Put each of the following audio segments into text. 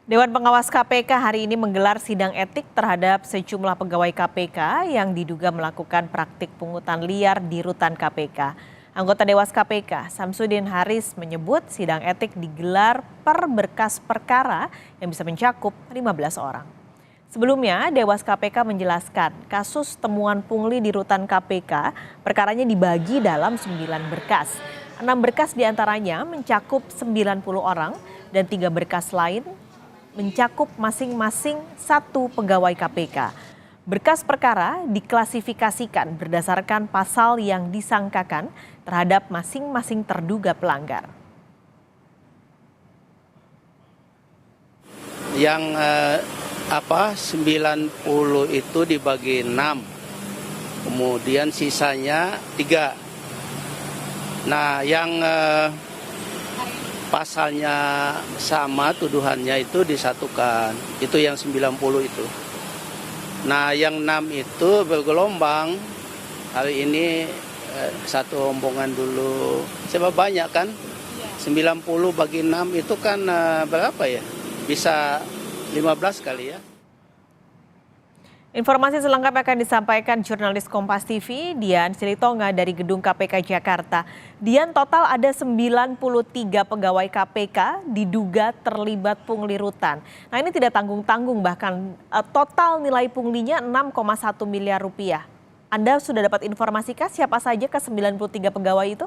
Dewan Pengawas KPK hari ini menggelar sidang etik terhadap sejumlah pegawai KPK yang diduga melakukan praktik pungutan liar di rutan KPK. Anggota Dewas KPK, Samsudin Haris menyebut sidang etik digelar per berkas perkara yang bisa mencakup 15 orang. Sebelumnya, Dewas KPK menjelaskan kasus temuan pungli di rutan KPK perkaranya dibagi dalam 9 berkas. 6 berkas diantaranya mencakup 90 orang dan 3 berkas lain mencakup masing-masing 1 pegawai KPK. Berkas perkara diklasifikasikan berdasarkan pasal yang disangkakan terhadap masing-masing terduga pelanggar. Yang 90 itu dibagi 6, kemudian sisanya 3. Nah, yang pasalnya sama, tuduhannya itu disatukan, itu yang 90 itu. Nah, yang 6 itu bergelombang, hari ini satu rombongan dulu, sebab banyak kan, 90 bagi 6 itu kan berapa ya, bisa 15 kali ya. Informasi selengkapnya akan disampaikan jurnalis Kompas TV, Dian Silitonga dari Gedung KPK Jakarta. Dian, total ada 93 pegawai KPK diduga terlibat pungli rutan. Nah, ini tidak tanggung-tanggung, bahkan total nilai punglinya 6,1 miliar rupiah. Anda sudah dapat informasikah siapa saja ke 93 pegawai itu?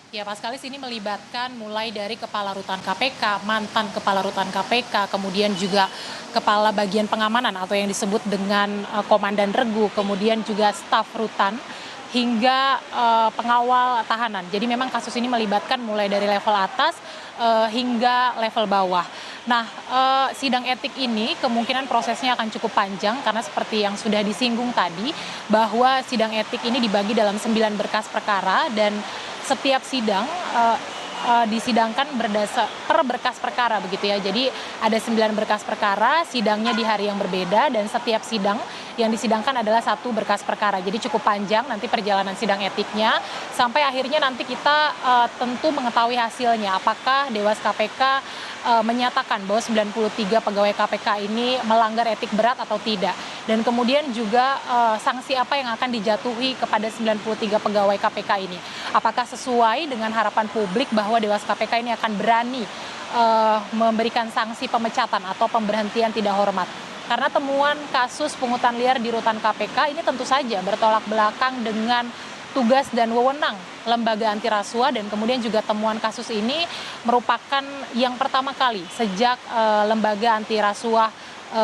Ya, Pak Skalis, ini melibatkan mulai dari Kepala Rutan KPK, mantan Kepala Rutan KPK, kemudian juga Kepala Bagian Pengamanan atau yang disebut dengan Komandan Regu, kemudian juga staf rutan, hingga pengawal tahanan. Jadi memang kasus ini melibatkan mulai dari level atas hingga level bawah. Nah, sidang etik ini kemungkinan prosesnya akan cukup panjang karena seperti yang sudah disinggung tadi, bahwa sidang etik ini dibagi dalam 9 berkas perkara dan setiap sidang disidangkan per berkas perkara begitu ya. Jadi ada 9 berkas perkara, sidangnya di hari yang berbeda dan setiap sidang yang disidangkan adalah 1 berkas perkara. Jadi cukup panjang nanti perjalanan sidang etiknya sampai akhirnya nanti kita tentu mengetahui hasilnya. Apakah Dewas KPK menyatakan bahwa 93 pegawai KPK ini melanggar etik berat atau tidak. Dan kemudian juga sanksi apa yang akan dijatuhi kepada 93 pegawai KPK ini. Apakah sesuai dengan harapan publik bahwa Dewas KPK ini akan berani memberikan sanksi pemecatan atau pemberhentian tidak hormat. Karena temuan kasus pungutan liar di rutan KPK ini tentu saja bertolak belakang dengan tugas dan wewenang lembaga anti rasuah, dan kemudian juga temuan kasus ini merupakan yang pertama kali sejak lembaga anti rasuah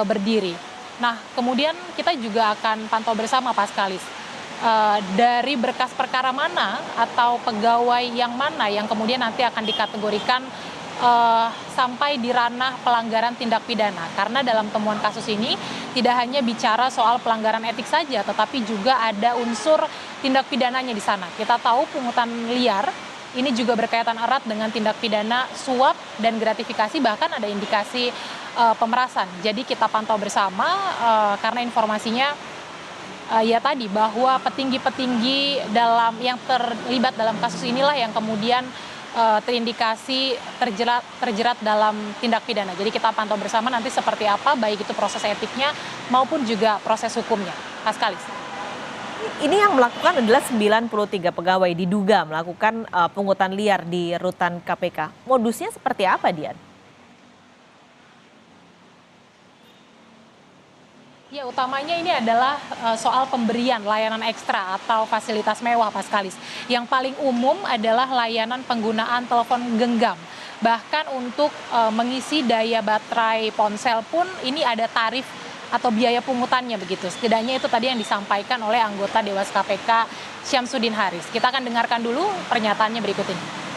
berdiri. Nah, kemudian kita juga akan pantau bersama, Pak Skalis, dari berkas perkara mana atau pegawai yang mana yang kemudian nanti akan dikategorikan sampai di ranah pelanggaran tindak pidana. Karena dalam temuan kasus ini tidak hanya bicara soal pelanggaran etik saja, tetapi juga ada unsur tindak pidananya di sana. Kita tahu pungutan liar ini juga berkaitan erat dengan tindak pidana suap dan gratifikasi, bahkan ada indikasi pemerasan. Jadi kita pantau bersama karena informasinya ya tadi bahwa petinggi-petinggi yang terlibat dalam kasus inilah yang kemudian terindikasi terjerat dalam tindak pidana. Jadi kita pantau bersama nanti seperti apa, baik itu proses etiknya maupun juga proses hukumnya. Pak Skalis. Ini yang melakukan adalah 93 pegawai diduga melakukan pungutan liar di rutan KPK. Modusnya seperti apa, Dian? Ya, utamanya ini adalah soal pemberian layanan ekstra atau fasilitas mewah, Pak Skalis. Yang paling umum adalah layanan penggunaan telepon genggam. Bahkan untuk mengisi daya baterai ponsel pun ini ada tarif atau biaya pungutannya begitu. Setidaknya itu tadi yang disampaikan oleh anggota Dewas KPK Samsudin Haris. Kita akan dengarkan dulu pernyataannya berikut ini.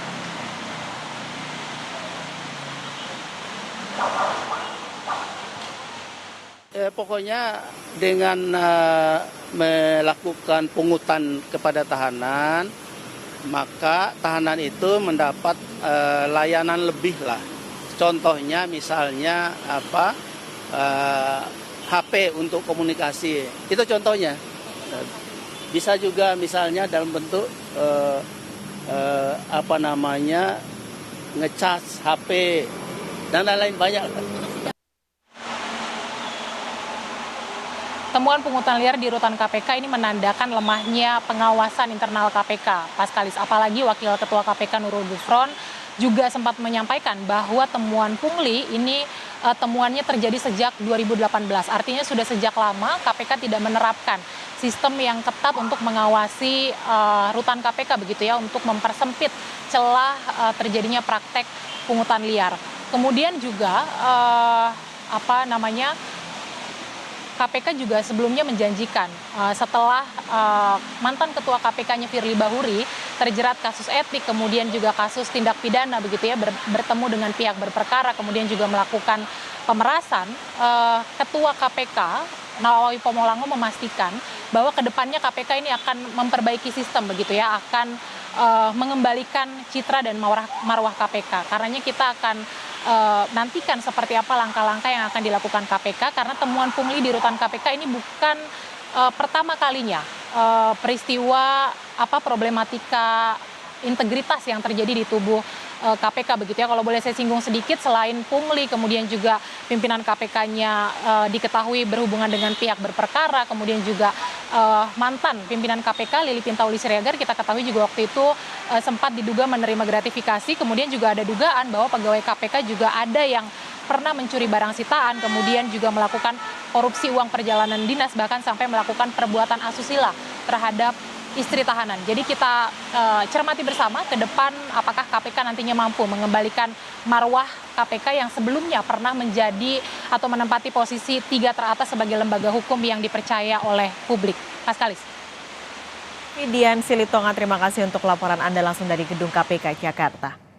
Pokoknya dengan melakukan pungutan kepada tahanan, maka tahanan itu mendapat layanan lebih lah. Contohnya misalnya HP untuk komunikasi, itu contohnya. Bisa juga misalnya dalam bentuk ngecas HP, dan lain-lain banyak. Temuan pungutan liar di rutan KPK ini menandakan lemahnya pengawasan internal KPK. Paskalis, apalagi Wakil Ketua KPK Nurul Gufron juga sempat menyampaikan bahwa temuan pungli ini temuannya terjadi sejak 2018. Artinya sudah sejak lama KPK tidak menerapkan sistem yang ketat untuk mengawasi rutan KPK begitu ya, untuk mempersempit celah terjadinya praktek pungutan liar. Kemudian juga KPK juga sebelumnya menjanjikan setelah mantan ketua KPK-nya Firly Bahuri terjerat kasus etik, kemudian juga kasus tindak pidana begitu ya, bertemu dengan pihak berperkara, kemudian juga melakukan pemerasan, ketua KPK Nawawi Pomolango memastikan bahwa kedepannya KPK ini akan memperbaiki sistem begitu ya, akan mengembalikan citra dan marwah KPK. Karenanya kita akan nantikan seperti apa langkah-langkah yang akan dilakukan KPK, karena temuan pungli di rutan KPK ini bukan pertama kalinya peristiwa problematika integritas yang terjadi di tubuh KPK begitu ya. Kalau boleh saya singgung sedikit, selain pungli kemudian juga pimpinan KPK-nya diketahui berhubungan dengan pihak berperkara, kemudian juga mantan pimpinan KPK Lili Pintauli Siregar kita ketahui juga waktu itu sempat diduga menerima gratifikasi, kemudian juga ada dugaan bahwa pegawai KPK juga ada yang pernah mencuri barang sitaan, kemudian juga melakukan korupsi uang perjalanan dinas, bahkan sampai melakukan perbuatan asusila terhadap istri tahanan. Jadi kita cermati bersama ke depan apakah KPK nantinya mampu mengembalikan marwah KPK yang sebelumnya pernah menjadi atau menempati posisi 3 teratas sebagai lembaga hukum yang dipercaya oleh publik. Paskalis. Dian Silitonga, terima kasih untuk laporan Anda langsung dari Gedung KPK Jakarta.